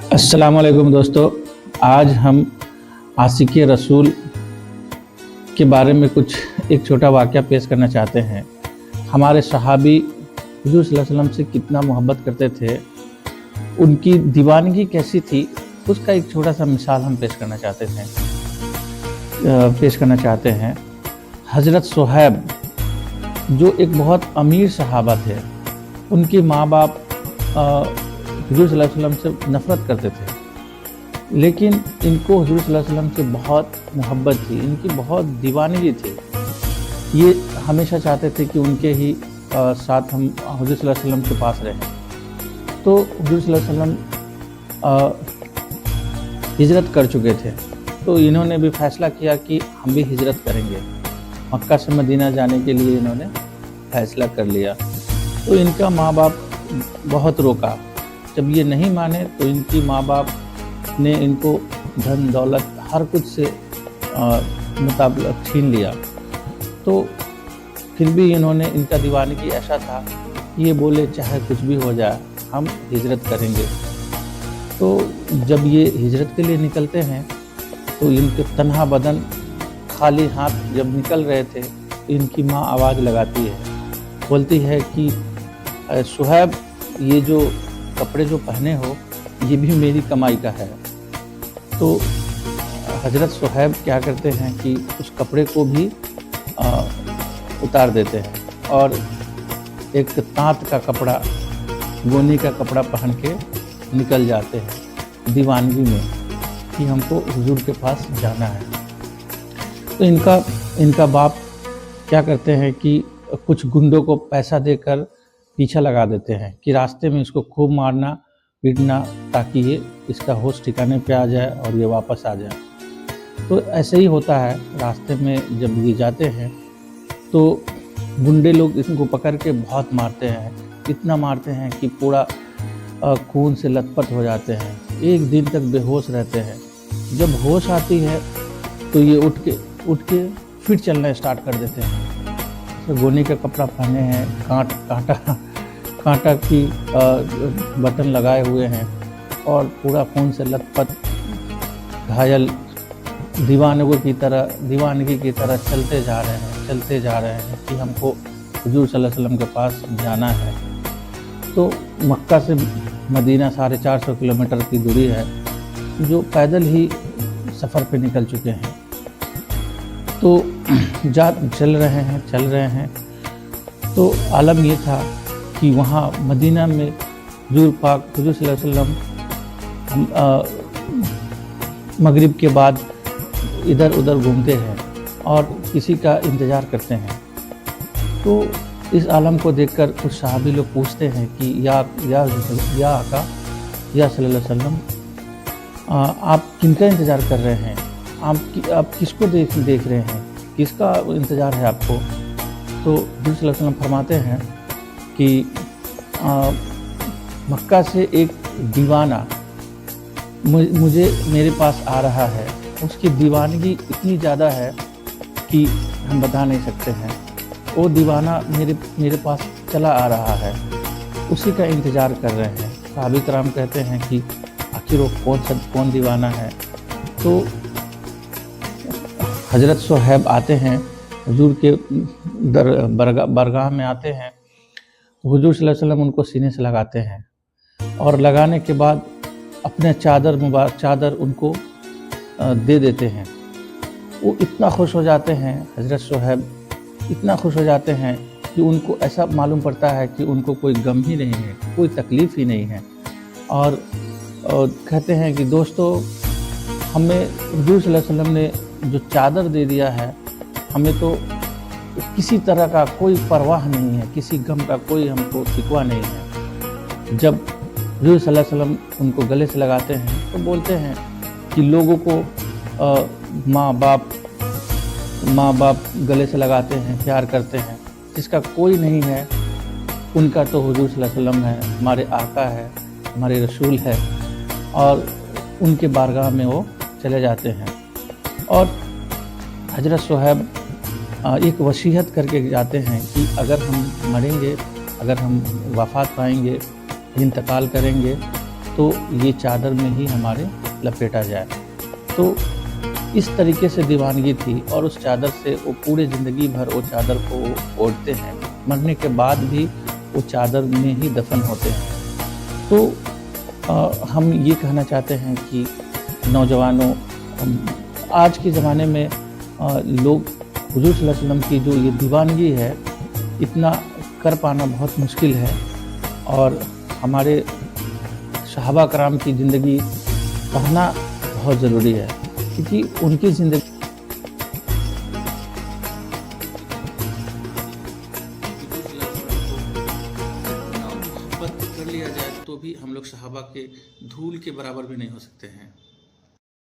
अस्सलाम वालेकुम दोस्तों, आज हम आशिक़ रसूल के बारे में एक छोटा वाक़या पेश करना चाहते हैं। हमारे सहाबी हुज़ूर सल्लल्लाहु अलैहि वसल्लम से कितना मोहब्बत करते थे, उनकी दीवानगी कैसी थी, उसका एक छोटा सा मिसाल हम पेश करना चाहते हैं। हज़रत सुहैब जो एक बहुत अमीर सहाबा थे, उनके माँ बाप हुज़ूर सल्लल्लाहु अलैहि वसल्लम से नफ़रत करते थे, लेकिन इनको हुज़ूर सल्लल्लाहु अलैहि वसल्लम से बहुत मोहब्बत थी, इनकी बहुत दीवानगी थी। ये हमेशा चाहते थे कि उनके ही साथ हम हुज़ूर सल्लल्लाहु अलैहि वसल्लम के पास रहें। तो हुज़ूर सल्लल्लाहु अलैहि वसल्लम हिजरत कर चुके थे, तो इन्होंने भी फ़ैसला किया कि हम भी हिजरत करेंगे। मक्का से मदीना जाने के लिए इन्होंने फ़ैसला कर लिया। तो इनका माँ बाप बहुत रोका। जब ये नहीं माने तो इनकी माँ बाप ने इनको धन दौलत हर कुछ से मुताबिक छीन लिया। तो फिर भी इनका दीवानगी ऐसा था, ये बोले चाहे कुछ भी हो जाए हम हिजरत करेंगे। तो जब ये हिजरत के लिए निकलते हैं तो इनके तन्हा बदन खाली हाथ जब निकल रहे थे, इनकी माँ आवाज़ लगाती है, बोलती है कि सुहैब, ये जो कपड़े जो पहने हो ये भी मेरी कमाई का है। तो हज़रत सुहैब क्या करते हैं कि उस कपड़े को भी उतार देते हैं और एक ताँत का कपड़ा, गोनी का कपड़ा पहन के निकल जाते हैं दीवानगी में कि हमको हुजूर के पास जाना है। तो इनका बाप क्या करते हैं कि कुछ गुंडों को पैसा देकर पीछा लगा देते हैं कि रास्ते में इसको खूब मारना पीटना, ताकि ये इसका होश ठिकाने पे आ जाए और ये वापस आ जाए। तो ऐसे ही होता है, रास्ते में जब ये जाते हैं तो गुंडे लोग इनको पकड़ के बहुत मारते हैं, इतना मारते हैं कि पूरा खून से लथपथ हो जाते हैं। एक दिन तक बेहोश रहते हैं। जब होश आती है तो ये उठ के फिर चलना स्टार्ट कर देते हैं। तो गोनी का कपड़ा पहने हैं, कांटा की बटन लगाए हुए हैं और पूरा खून से लथपथ घायल दीवानगी की तरह चलते जा रहे हैं कि हमको हुजूर सल्लल्लाहु अलैहि वसल्लम के पास जाना है। तो मक्का से मदीना 450 किलोमीटर की दूरी है, जो पैदल ही सफ़र पे निकल चुके हैं। तो चल रहे हैं तो आलम ये था कि वहाँ मदीना में हुजूर सल्लल्लाहु अलैहि वसल्लम मगरिब के बाद इधर उधर घूमते हैं और किसी का इंतज़ार करते हैं। तो इस आलम को देखकर कुछ सहाबी लोग पूछते हैं कि या आका, या सल्लल्लाहु अलैहि वसल्लम, आप किनका इंतज़ार कर रहे हैं? आप किसको देख रहे हैं? किसका इंतज़ार है आपको? तो हुजूर सल्लल्लाहु अलैहि वसल्लम फरमाते हैं कि मक्का से एक दीवाना मेरे पास आ रहा है। उसकी दीवानगी इतनी ज़्यादा है कि हम बता नहीं सकते हैं। वो दीवाना मेरे पास चला आ रहा है, उसी का इंतज़ार कर रहे हैं। सहाबा किराम कहते हैं कि आखिर वो कौन दीवाना है? तो हज़रत सुहैब आते हैं, हुजूर के बरगाह में आते हैं। हुजूर सल्लल्लाहु अलैहि वसल्लम उनको सीने से लगाते हैं और लगाने के बाद अपने चादर उनको दे देते हैं। वो इतना खुश हो जाते हैं, हज़रत सुहैब इतना खुश हो जाते हैं कि उनको ऐसा मालूम पड़ता है कि उनको कोई गम ही नहीं है, कोई तकलीफ़ ही नहीं है। और कहते हैं कि दोस्तों, हमें हुजूर सल्लल्लाहु अलैहि वसल्लम ने जो चादर दे दिया है, हमें तो किसी तरह का कोई परवाह नहीं है, किसी गम का कोई हमको शिकवा नहीं है। जब हुजूर सल्लल्लाहु अलैहि वसल्लम उनको गले से लगाते हैं तो बोलते हैं कि लोगों को माँ बाप गले से लगाते हैं, प्यार करते हैं, जिसका कोई नहीं है उनका तो हुजूर सल्लल्लाहु अलैहि वसल्लम है, हमारे आका है, हमारे रसूल है। और उनके बारगाह में वो चले जाते हैं। और हज़रत सुहैब एक वसीयत करके जाते हैं कि अगर हम मरेंगे, अगर हम वफ़ात पाएंगे, इंतकाल करेंगे, تو یہ چادر میں ہی ہمارے لپیٹا جائے. تو اس طریقے سے دیوانگی تھی، اور اس چادر سے وہ پورے زندگی بھر وہ چادر کو اوڑھتے ہیں، مرنے کے بعد بھی وہ چادر میں ہی دفن ہوتے ہیں. تو ہم یہ کہنا چاہتے ہیں کہ نوجوانوں، آج کے زمانے میں لوگ حضور صلی اللہ علیہ وسلم کی جو یہ دیوانگی ہے اتنا کر پانا بہت مشکل ہے، اور ہمارے صحابہ کرام کی زندگی پڑھنا بہت ضروری ہے، کیونکہ ان کی زندگی محبت کر لیا جائے تو بھی ہم لوگ صحابہ کے دھول کے برابر بھی نہیں ہو سکتے ہیں.